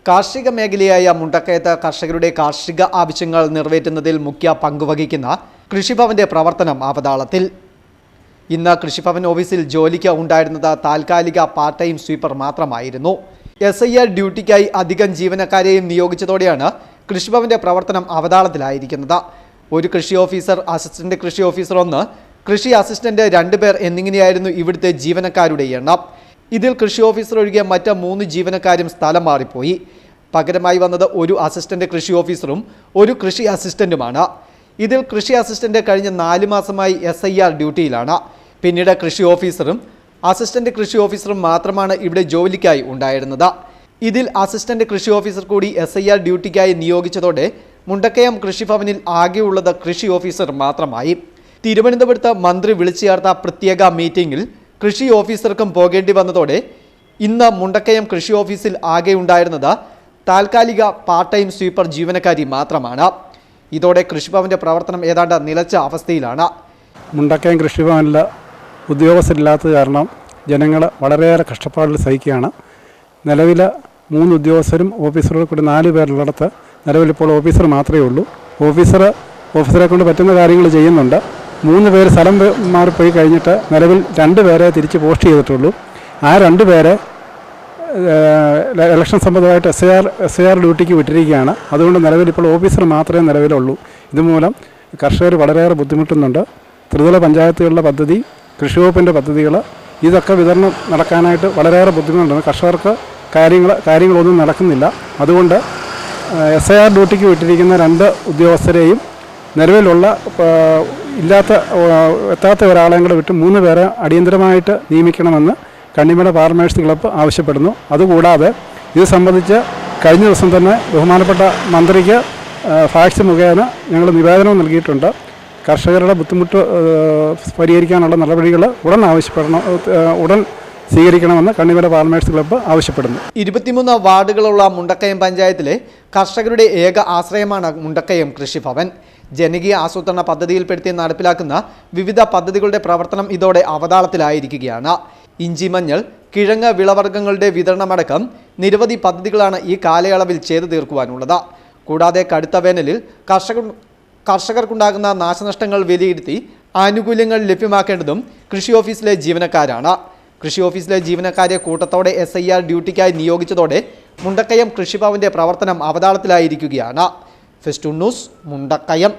കാർഷിക മേഖലയായ മുണ്ടക്കയത്ത് കർഷകരുടെ കാർഷിക ആവശ്യങ്ങൾ നിറവേറ്റുന്നതിൽ മുഖ്യ പങ്കുവഹിക്കുന്ന കൃഷിഭവന്റെ പ്രവർത്തനം അവതാളത്തിൽ. ഇന്ന് കൃഷിഭവൻ ഓഫീസിൽ ജോലിക്ക് ഉണ്ടായിരുന്നത് താൽക്കാലിക പാർട്ട് ടൈം സ്വീപ്പർ മാത്രമായിരുന്നു. SIR ഡ്യൂട്ടിക്കായി അധികം ജീവനക്കാരെയും നിയോഗിച്ചതോടെയാണ് കൃഷിഭവന്റെ പ്രവർത്തനം അവതാളത്തിലായിരിക്കുന്നത്. ഒരു കൃഷി ഓഫീസർ, അസിസ്റ്റന്റ് കൃഷി ഓഫീസർ 1, കൃഷി അസിസ്റ്റന്റ് 2 പേർ എന്നിങ്ങനെയായിരുന്നു ഇവിടുത്തെ ജീവനക്കാരുടെ എണ്ണം. ഇതിൽ കൃഷി ഓഫീസർ ഒഴികെ മറ്റ് 3 ജീവനക്കാരും സ്ഥലം മാറിപ്പോയി. പകരമായി വന്നത് ഒരു അസിസ്റ്റന്റ് കൃഷി ഓഫീസറും ഒരു കൃഷി അസിസ്റ്റന്റുമാണ്. ഇതിൽ കൃഷി അസിസ്റ്റന്റ് കഴിഞ്ഞ 4 മാസമായി SIR ഡ്യൂട്ടിയിലാണ്. പിന്നീട് കൃഷി ഓഫീസറും അസിസ്റ്റന്റ് കൃഷി ഓഫീസറും മാത്രമാണ് ഇവിടെ ജോലിക്കായി ഉണ്ടായിരുന്നത്. ഇതിൽ അസിസ്റ്റന്റ് കൃഷി ഓഫീസർ കൂടി SIR ഡ്യൂട്ടിക്കായി നിയോഗിച്ചതോടെ മുണ്ടക്കയം കൃഷിഭവനിൽ ആകെയുള്ളത് കൃഷി ഓഫീസർ മാത്രമായി. തിരുവനന്തപുരത്ത് മന്ത്രി വിളിച്ചു ചേർത്ത പ്രത്യേക മീറ്റിംഗിൽ കൃഷി ഓഫീസർക്കും പോകേണ്ടി വന്നതോടെ ഇന്ന് മുണ്ടക്കയം കൃഷി ഓഫീസിൽ ആകെ ഉണ്ടായിരുന്നത് താൽക്കാലിക പാർട്ട് ടൈം സ്വീപ്പർ ജീവനക്കാരി മാത്രമാണ്. ഇതോടെ കൃഷിഭവന്റെ പ്രവർത്തനം ഏതാണ്ട് നിലച്ച അവസ്ഥയിലാണ്. മുണ്ടക്കയം കൃഷിഭവനിൽ ഉദ്യോഗസ്ഥരില്ലാത്തത് കാരണം ജനങ്ങൾ വളരെയേറെ കഷ്ടപ്പാടിൽ സഹിക്കുകയാണ്. നിലവിൽ 3 ഉദ്യോഗസ്ഥരും ഓഫീസറുകൾ കൂടി 4 പേരുള്ളിടത്ത് നിലവിലിപ്പോൾ ഓഫീസർ മാത്രമേ ഉള്ളൂ. ഓഫീസറെ കൊണ്ട് പറ്റുന്ന കാര്യങ്ങൾ ചെയ്യുന്നുണ്ട്. 3 പേര് സ്ഥലം മാറിപ്പോയി കഴിഞ്ഞിട്ട് നിലവിൽ 2 പേരെ തിരിച്ച് പോസ്റ്റ് ചെയ്തിട്ടുള്ളൂ. ആ 2 പേരെ ഇലക്ഷൻ സംബന്ധമായിട്ട് SIR ഡ്യൂട്ടിക്ക് വിട്ടിരിക്കുകയാണ്. അതുകൊണ്ട് നിലവിലിപ്പോൾ ഓഫീസർ മാത്രമേ നിലവിലുള്ളൂ. ഇതുമൂലം കർഷകർ വളരെയേറെ ബുദ്ധിമുട്ടുന്നുണ്ട്. ത്രിതല പഞ്ചായത്തുകളുടെ പദ്ധതി, കൃഷി വകുപ്പിൻ്റെ പദ്ധതികൾ, ഇതൊക്കെ വിതരണം നടക്കാനായിട്ട് വളരെയേറെ ബുദ്ധിമുട്ടുണ്ട്. കർഷകർക്ക് കാര്യങ്ങളൊന്നും നടക്കുന്നില്ല. അതുകൊണ്ട് SIR ഡ്യൂട്ടിക്ക് വിട്ടിരിക്കുന്ന 2 ഉദ്യോഗസ്ഥരെയും നിലവിലുള്ള എത്താത്ത ഒരാളെയും കൂടെ വിട്ട് 3 പേരെ അടിയന്തരമായിട്ട് നിയമിക്കണമെന്ന് കണ്ണിമേട് ഫാർമേഴ്സ് ക്ലബ്ബ് ആവശ്യപ്പെടുന്നു. അതുകൂടാതെ ഇത് സംബന്ധിച്ച് കഴിഞ്ഞ ദിവസം തന്നെ ബഹുമാനപ്പെട്ട മന്ത്രിക്ക് ഫാക്സ് മുഖേന ഞങ്ങൾ നിവേദനം നൽകിയിട്ടുണ്ട്. കർഷകരുടെ ബുദ്ധിമുട്ട് പരിഹരിക്കാനുള്ള നടപടികൾ ഉടൻ സ്വീകരിക്കണമെന്ന് കണ്ണിമേട് ഫാർമേഴ്സ് ക്ലബ്ബ് ആവശ്യപ്പെടുന്നു. 23 വാർഡുകളുള്ള മുണ്ടക്കയം പഞ്ചായത്തിലെ കർഷകരുടെ ഏക ആശ്രയമാണ് മുണ്ടക്കയം കൃഷിഭവൻ. ജനകീയ ആസൂത്രണ പദ്ധതിയിൽപ്പെടുത്തി നടപ്പിലാക്കുന്ന വിവിധ പദ്ധതികളുടെ പ്രവർത്തനം ഇതോടെ അവതാളത്തിലായിരിക്കുകയാണ്. ഇഞ്ചി, മഞ്ഞൾ, കിഴങ്ങ് വിളവർഗ്ഗങ്ങളുടെ വിതരണമടക്കം നിരവധി പദ്ധതികളാണ് ഈ കാലയളവിൽ ചെയ്തു തീർക്കുവാനുള്ളത്. കൂടാതെ കടുത്ത വേനലിൽ കർഷകർക്കുണ്ടാകുന്ന നാശനഷ്ടങ്ങൾ വിലയിരുത്തി ആനുകൂല്യങ്ങൾ ലഭ്യമാക്കേണ്ടതും കൃഷി ഓഫീസിലെ ജീവനക്കാരാണ്. കൃഷി ഓഫീസിലെ ജീവനക്കാരെ കൂട്ടത്തോടെ SIR ഡ്യൂട്ടിക്കായി നിയോഗിച്ചതോടെ മുണ്ടക്കയം കൃഷിഭവന്റെ പ്രവർത്തനം അവതാളത്തിലായിരിക്കുകയാണ്. Festoon news, Mundakayam.